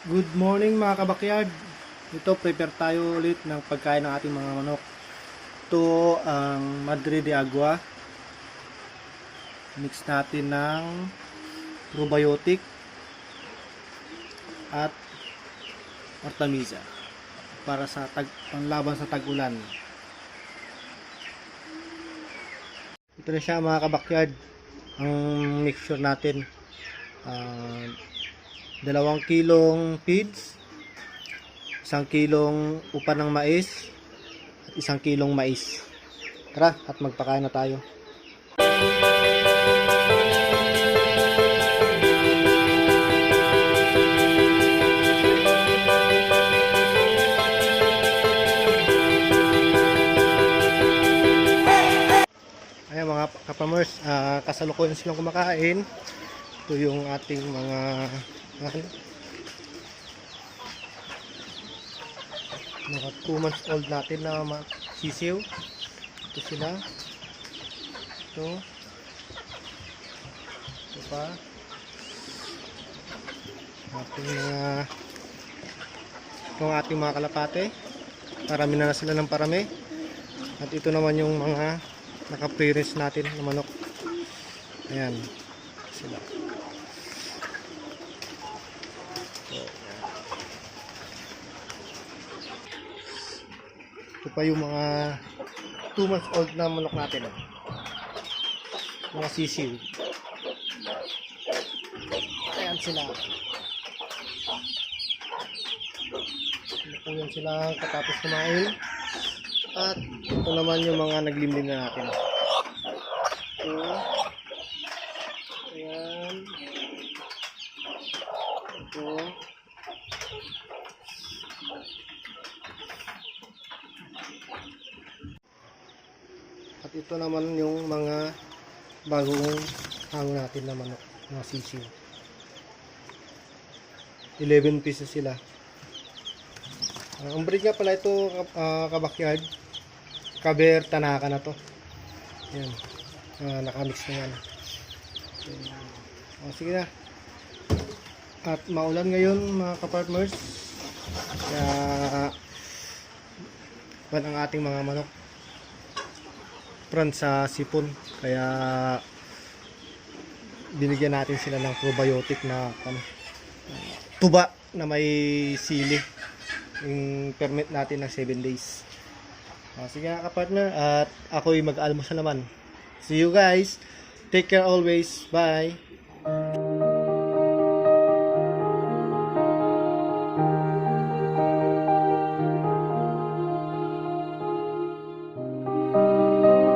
Good morning mga kabakyard. Ito, prepare tayo ulit ng pagkain ng ating mga manok. Ito ang Madre de Agua. Mix natin ng probiotic at Artemisa para sa panlaban sa tag-ulan. Ito na siya mga kabakyard. Ang mixture natin. 2 kilong feeds, 1 kilong upa ng mais, at 1 kilong mais. Tara, at magpakain na tayo. Ayan mga kapamers, kasalukuyan silang kumakain. Ito yung ating mga mga 2 months old natin na sisiw. Ito sila. Ito pa ating mga kalapate. Parami na sila ng parami. At ito naman yung mga naka-pre-rinse natin na manok. Ayan sila. Ito pa yung mga 2 months old na manok natin. Mga sisiw. Ayan sila. Nakuyan sila katapos kumain. At ito naman yung mga naglimlim na natin. Ito. Ayan. Ito. At ito naman yung mga bagong hango natin na manok, mga sisiw. 11 pieces sila. Ang breed nga pala ito, kabakyard, Caber Tanaka na to. Ayan. Nakamix na yan. Sige na. At maulan ngayon mga kapartners. Kaya ang ating mga manok prone sa sipon, kaya binigyan natin sila ng probiotic na tuba na may sili, yung permit natin ng 7 days. Sige nga kapartner, at ako'y mag-almusal naman. See you guys, take care always, bye.